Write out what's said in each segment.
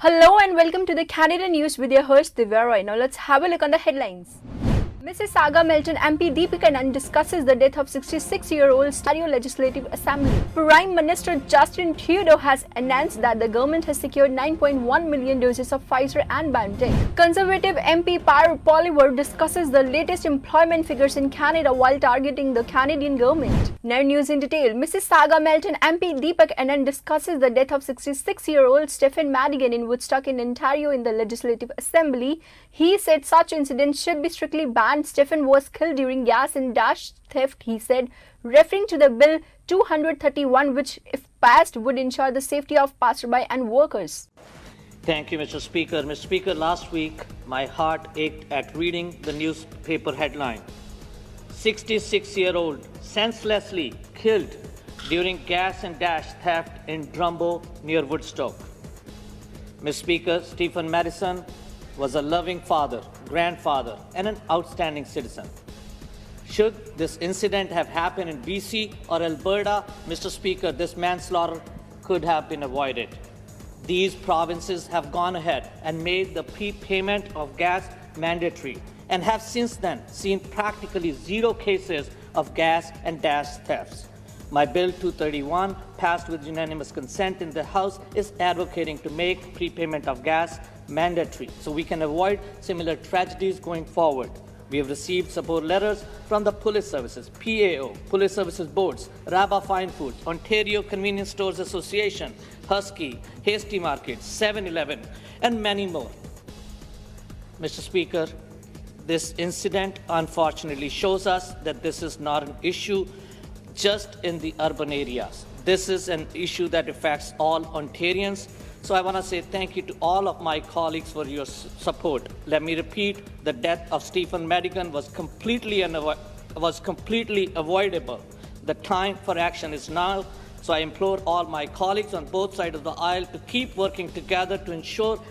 Hello and welcome to the Canada News with your host Gurdwara. Now let's have a look on the headlines. Mississauga Melton MP Deepika Anand discusses the death of 66-year-old Ontario Legislative Assembly. Prime Minister Justin Trudeau has announced that the government has secured 9.1 million doses of Pfizer and BioNTech. Conservative MP Pyro Poliver discusses the latest employment figures in Canada while targeting the Canadian government. Now news in detail. Mississauga Melton MP Deepika Anand discusses the death of 66-year-old Stephen Madigan in Woodstock in Ontario in the Legislative Assembly. He said such incidents should be strictly banned. Stephen was killed during gas and dash theft, he said, referring to the Bill 231, which, if passed, would ensure the safety of passerby and workers. Thank you, Mr. Speaker. Mr. Speaker, last week, my heart ached at reading the newspaper headline. 66-year-old senselessly killed during gas and dash theft in Drumbo near Woodstock. Mr. Speaker, Stephen Madison was a loving father, grandfather, and an outstanding citizen. Should this incident have happened in BC or Alberta, Mr. Speaker, this manslaughter could have been avoided. These provinces have gone ahead and made the prepayment of gas mandatory and have since then seen practically zero cases of gas and dash thefts. My Bill 231, passed with unanimous consent in the House, is advocating to make prepayment of gas mandatory so we can avoid similar tragedies going forward. We have received support letters from the Police Services, PAO, Police Services Boards, Rabba Fine Foods, Ontario Convenience Stores Association, Husky, Hasty Market, 7-Eleven, and many more. Mr. Speaker, this incident unfortunately shows us that this is not an issue just in the urban areas. This is an issue that affects all Ontarians. So I want to say thank you to all of my colleagues for your support. Let me repeat, the death of Stephen Madigan was completely avoidable. The time for action is now. So I implore all my colleagues on both sides of the aisle to keep working together to ensure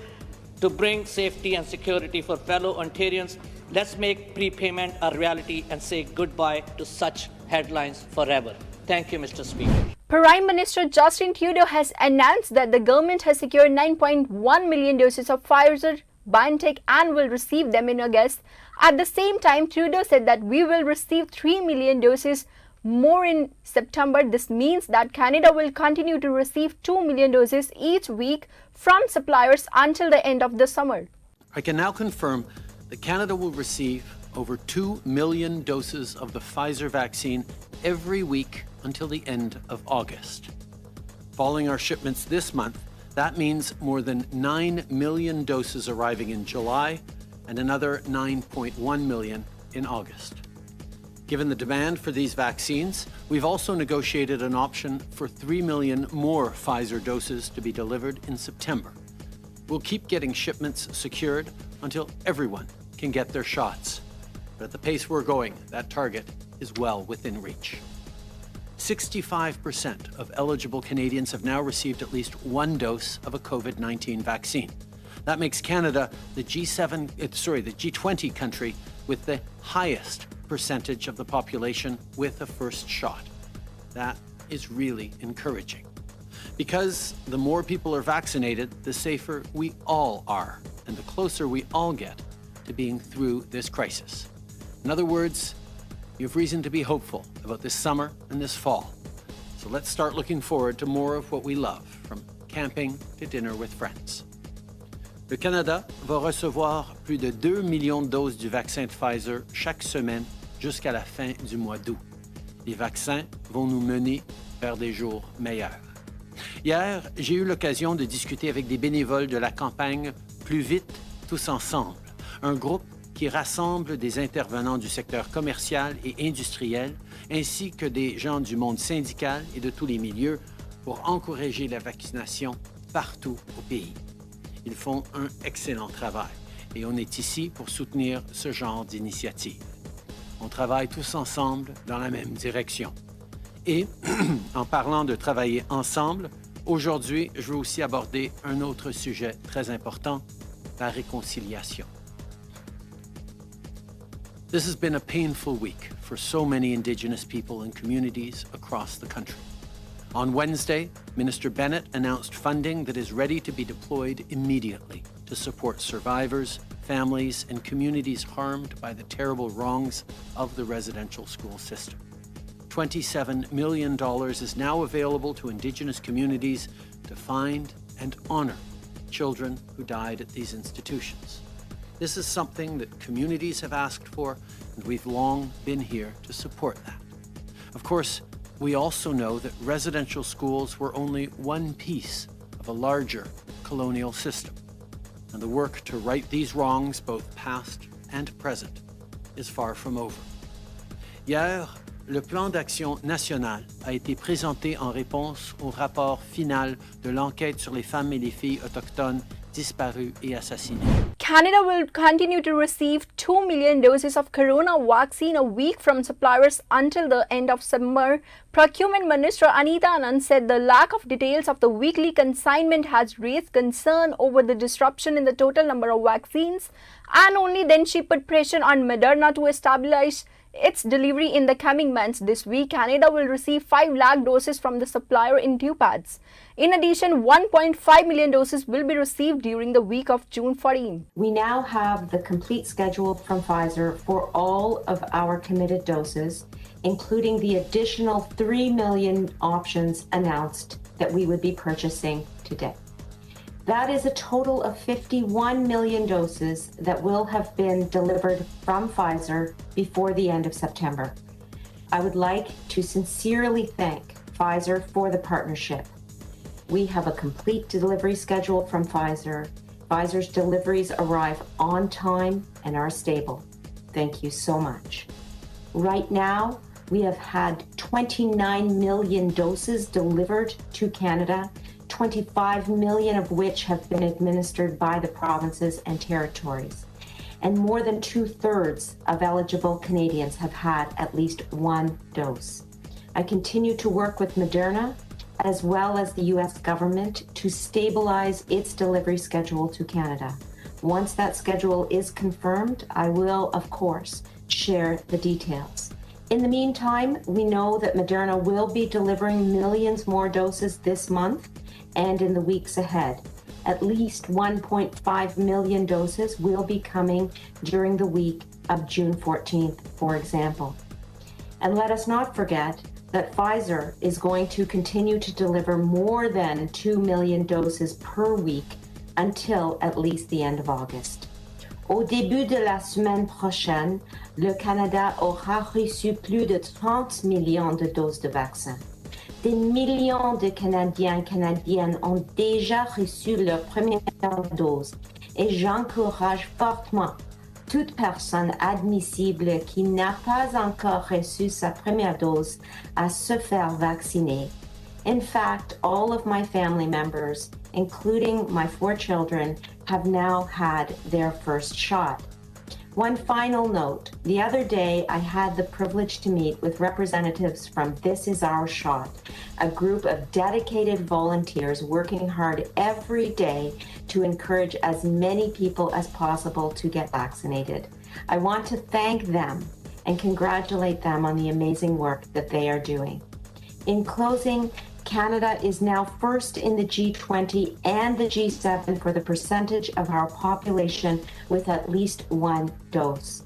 to bring safety and security for fellow Ontarians. Let's make prepayment a reality and say goodbye to such headlines forever. Thank you, Mr. Speaker. Prime Minister Justin Trudeau has announced that the government has secured 9.1 million doses of Pfizer, BioNTech and will receive them in August. At the same time, Trudeau said that we will receive 3 million doses more in September. This means that Canada will continue to receive 2 million doses each week from suppliers until the end of the summer. I can now confirm that Canada will receive over 2 million doses of the Pfizer vaccine every week until the end of August. Following our shipments this month, that means more than 9 million doses arriving in July and another 9.1 million in August. Given the demand for these vaccines, we've also negotiated an option for 3 million more Pfizer doses to be delivered in September. We'll keep getting shipments secured until everyone can get their shots. But at the pace we're going, that target is well within reach. 65% of eligible Canadians have now received at least one dose of a COVID-19 vaccine. That makes Canada the G20 country with the highest percentage of the population with a first shot. That is really encouraging. Because the more people are vaccinated, the safer we all are, and the closer we all get to being through this crisis. In other words, you have reason to be hopeful about this summer and this fall. So let's start looking forward to more of what we love, from camping to dinner with friends. Le Canada va recevoir plus de 2 millions de doses du vaccin de Pfizer chaque semaine jusqu'à la fin du mois d'août. Les vaccins vont nous mener vers des jours meilleurs. Hier, j'ai eu l'occasion de discuter avec des bénévoles de la campagne Plus vite, tous ensemble, un groupe qui rassemble des intervenants du secteur commercial et industriel, ainsi que des gens du monde syndical et de tous les milieux pour encourager la vaccination partout au pays. Ils font un excellent travail et on est ici pour soutenir ce genre d'initiative. On travaille tous ensemble dans la même direction. Et en parlant de travailler ensemble, aujourd'hui, je veux aussi aborder un autre sujet très important, la réconciliation. This has been a painful week for so many Indigenous people and communities across the country. On Wednesday, Minister Bennett announced funding that is ready to be deployed immediately to support survivors, families, and communities harmed by the terrible wrongs of the residential school system. $27 million is now available to Indigenous communities to find and honor children who died at these institutions. This is something that communities have asked for, and we've long been here to support that. Of course, we also know that residential schools were only one piece of a larger colonial system, and the work to right these wrongs, both past and present, is far from over. Hier, le plan d'action national a été présenté en réponse au rapport final de l'enquête sur les femmes et les filles autochtones disparues et assassinées. Canada will continue to receive 2 million doses of corona vaccine a week from suppliers until the end of summer. Procurement Minister Anita Anand said the lack of details of the weekly consignment has raised concern over the disruption in the total number of vaccines, and only then she put pressure on Moderna to establish its delivery in the coming months. This week, Canada will receive 5 lakh doses from the supplier in 2 pads. In addition, 1.5 million doses will be received during the week of June 14. We now have the complete schedule from Pfizer for all of our committed doses, including the additional 3 million options announced that we would be purchasing today. That is a total of 51 million doses that will have been delivered from Pfizer before the end of September. I would like to sincerely thank Pfizer for the partnership. We have a complete delivery schedule from Pfizer. Pfizer's deliveries arrive on time and are stable. Thank you so much. Right now, we have had 29 million doses delivered to Canada, 25 million of which have been administered by the provinces and territories. And more than 2/3 of eligible Canadians have had at least one dose. I continue to work with Moderna as well as the US government to stabilize its delivery schedule to Canada. Once that schedule is confirmed, I will, of course, share the details. In the meantime, we know that Moderna will be delivering millions more doses this month and in the weeks ahead. At least 1.5 million doses will be coming during the week of June 14th, for example. And let us not forget that Pfizer is going to continue to deliver more than 2 million doses per week until at least the end of August. Au début de la semaine prochaine, le Canada aura reçu plus de 30 millions de doses de vaccins. Des millions de Canadiens et Canadiennes ont déjà reçu leur première dose et j'encourage fortement toute personne admissible qui n'a pas encore reçu sa première dose à se faire vacciner. In fact, all of my family members, including my 4 children, have now had their first shot. One final note. The other day, I had the privilege to meet with representatives from This Is Our Shot, a group of dedicated volunteers working hard every day to encourage as many people as possible to get vaccinated. I want to thank them and congratulate them on the amazing work that they are doing. In closing, Canada is now first in the G20 and the G7 for the percentage of our population with at least one dose.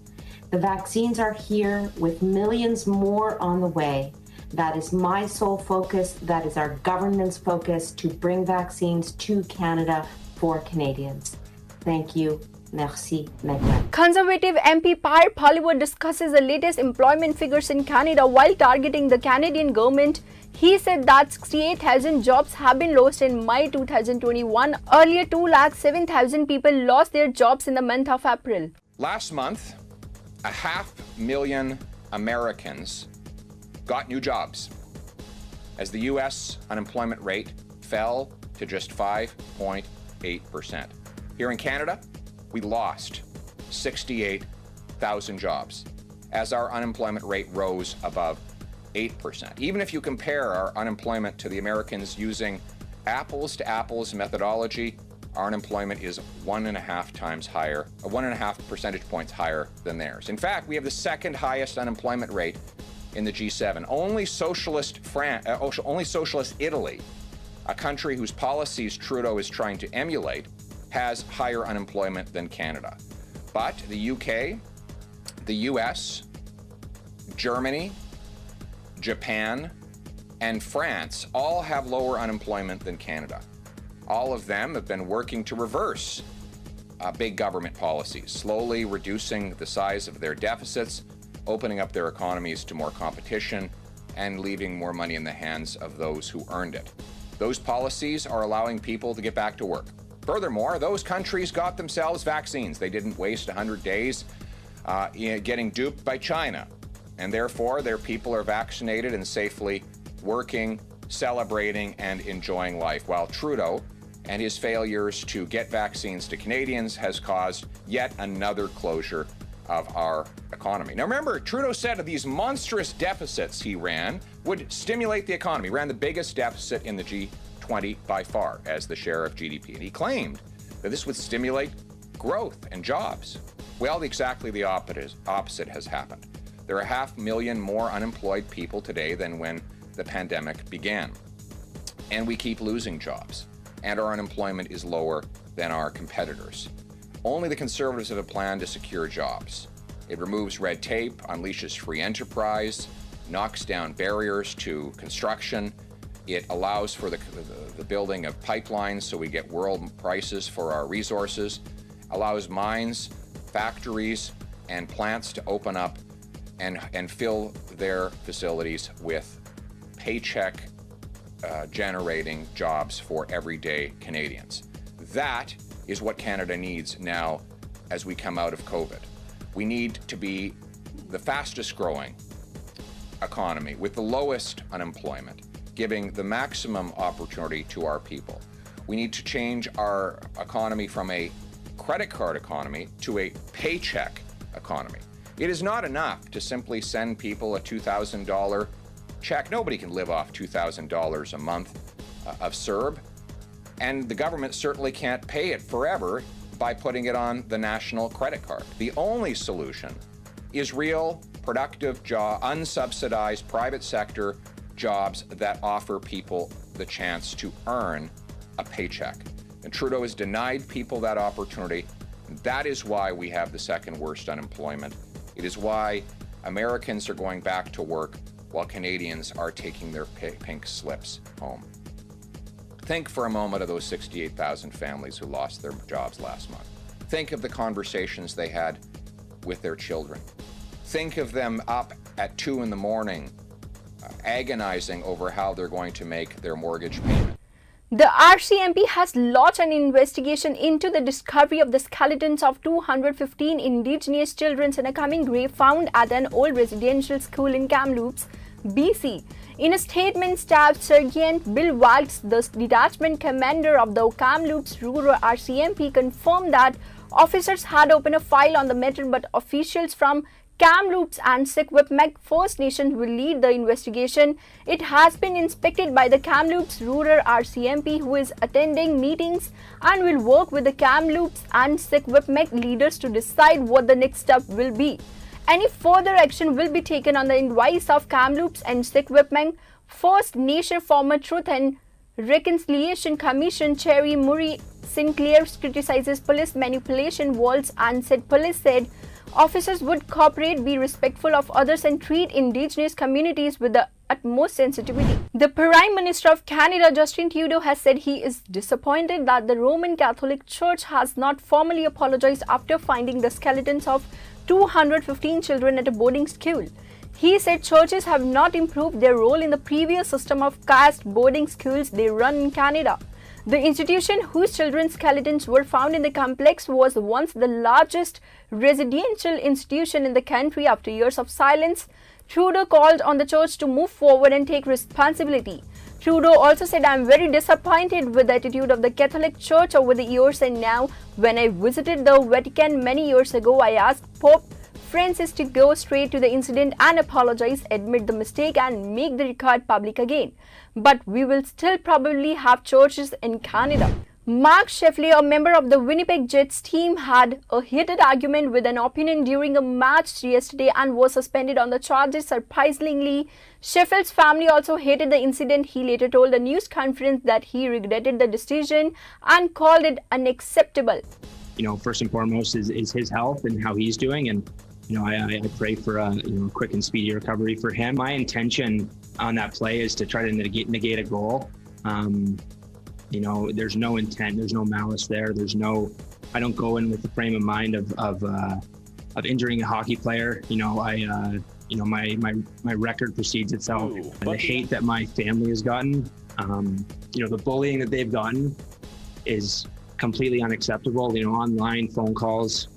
The vaccines are here with millions more on the way. That is my sole focus. That is our government's focus to bring vaccines to Canada for Canadians. Thank you. Merci, Meghan. Conservative MP Pierre Poilievre discusses the latest employment figures in Canada while targeting the Canadian government. He said that 68,000 jobs have been lost in May 2021. Earlier, 207,000 people lost their jobs in the month of April. Last month, 500,000 Americans got new jobs as the U.S. unemployment rate fell to just 5.8%. Here in Canada, we lost 68,000 jobs as our unemployment rate rose above 8%. Even if you compare our unemployment to the Americans using apples-to-apples methodology, our unemployment is 1.5 times higher, 1.5 percentage points higher than theirs. In fact, we have the second highest unemployment rate in the G7. Only socialist Italy, a country whose policies Trudeau is trying to emulate, has higher unemployment than Canada. But the UK, the US, Germany, Japan, and France all have lower unemployment than Canada. All of them have been working to reverse big government policies, slowly reducing the size of their deficits, opening up their economies to more competition, and leaving more money in the hands of those who earned it. Those policies are allowing people to get back to work. Furthermore, those countries got themselves vaccines. They didn't waste 100 days getting duped by China. And therefore, their people are vaccinated and safely working, celebrating, and enjoying life, while Trudeau and his failures to get vaccines to Canadians has caused yet another closure of our economy. Now remember, Trudeau said that these monstrous deficits he ran would stimulate the economy. He ran the biggest deficit in the G20 by far as the share of GDP. And he claimed that this would stimulate growth and jobs. Well, exactly the opposite has happened. There are 500,000 more unemployed people today than when the pandemic began. And we keep losing jobs. And our unemployment is lower than our competitors. Only the Conservatives have a plan to secure jobs. It removes red tape, unleashes free enterprise, knocks down barriers to construction. It allows for the building of pipelines so we get world prices for our resources, allows mines, factories, and plants to open up and fill their facilities with paycheck generating jobs for everyday Canadians. That is what Canada needs now as we come out of COVID. We need to be the fastest growing economy with the lowest unemployment, giving the maximum opportunity to our people. We need to change our economy from a credit card economy to a paycheck economy. It is not enough to simply send people a $2,000 check. Nobody can live off $2,000 a month of CERB, and the government certainly can't pay it forever by putting it on the national credit card. The only solution is real, productive, unsubsidized private sector jobs that offer people the chance to earn a paycheck. And Trudeau has denied people that opportunity. That is why we have the second worst unemployment. It is why Americans are going back to work while Canadians are taking their pink slips home. Think for a moment of those 68,000 families who lost their jobs last month. Think of the conversations they had with their children. Think of them up at 2 a.m, agonizing over how they're going to make their mortgage payment. The RCMP has launched an investigation into the discovery of the skeletons of 215 Indigenous children in a coming grave found at an old residential school in Kamloops, BC. In a statement, Staff Sergeant Bill Wilkes, the detachment commander of the Kamloops Rural RCMP, confirmed that officers had opened a file on the matter, but officials from Kamloops and Secwepemc First Nations will lead the investigation. It has been inspected by the Kamloops Rural RCMP, who is attending meetings and will work with the Kamloops and Secwepemc leaders to decide what the next step will be. Any further action will be taken on the advice of Kamloops and Secwepemc First Nation. Former Truth and Reconciliation Commission Chair Murray Sinclair criticizes police manipulation walls and said police said officers would cooperate, be respectful of others, and treat Indigenous communities with the utmost sensitivity. The Prime Minister of Canada, Justin Trudeau, has said he is disappointed that the Roman Catholic Church has not formally apologized after finding the skeletons of 215 children at a boarding school. He said churches have not improved their role in the previous system of caste boarding schools they run in Canada. The institution, whose children's skeletons were found in the complex, was once the largest residential institution in the country. After years of silence, Trudeau called on the church to move forward and take responsibility. Trudeau also said, "I am very disappointed with the attitude of the Catholic Church over the years, and now when I visited the Vatican many years ago, I asked Pope Francis to go straight to the incident and apologize, admit the mistake, and make the record public again. But we will still probably have churches in Canada." Mark Sheffley, a member of the Winnipeg Jets team, had a heated argument with an opponent during a match yesterday and was suspended on the charges. Surprisingly, Sheffield's family also hated the incident. He later told a news conference that he regretted the decision and called it unacceptable. You know, first and foremost is his health and how he's doing, and you know, I pray for a quick and speedy recovery for him. My intention on that play is to try to negate a goal. You know, there's no intent, there's no malice there. I don't go in with the frame of mind of injuring a hockey player. You know, my record precedes itself. The hate that my family has gotten, you know, the bullying that they've gotten is completely unacceptable. You know, online phone calls,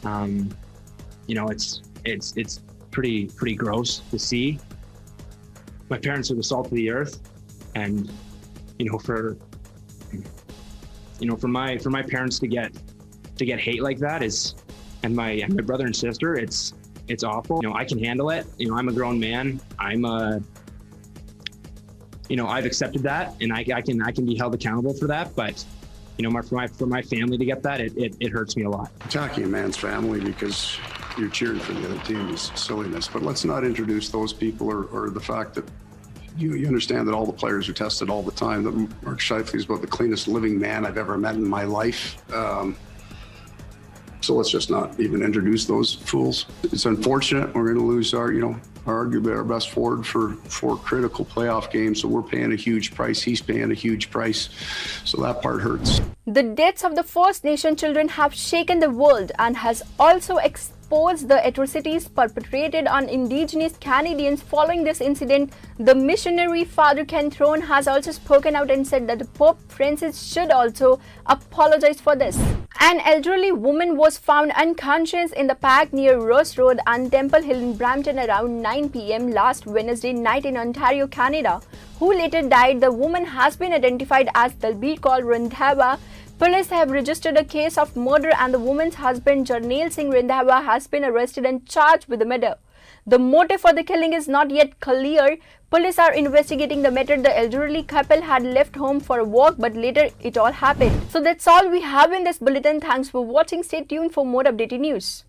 you know, it's pretty gross to see. My parents are the salt of the earth, and you know, for my parents to get hate like that and my brother and sister, it's awful. You know, I can handle it. You know, I'm a grown man. You know, I've accepted that, and I can be held accountable for that. But you know, for my family to get that, it hurts me a lot. Attacking a man's family because you're cheering for the other team is silliness. But let's not introduce those people or the fact that you understand that all the players are tested all the time, that Mark Sheffley is about the cleanest living man I've ever met in my life. So let's just not even introduce those fools. It's unfortunate. We're going to lose arguably our best forward for 4 critical playoff games. So we're paying a huge price. He's paying a huge price. So that part hurts. The deaths of the First Nation children have shaken the world and has also exposed the atrocities perpetrated on Indigenous Canadians. Following this incident, the missionary Father Ken Throne has also spoken out and said that Pope Francis should also apologize for this. An elderly woman was found unconscious in the park near Ross Road and Temple Hill in Brampton around 9 p.m. last Wednesday night in Ontario, Canada, who later died. The woman has been identified as Dalbir Kaur Randhawa. Police have registered a case of murder and the woman's husband Jarnail Singh Randhawa has been arrested and charged with the murder. The motive for the killing is not yet clear. Police are investigating the matter. The elderly couple had left home for a walk, but later it all happened. So that's all we have in this bulletin. Thanks for watching. Stay tuned for more updated news.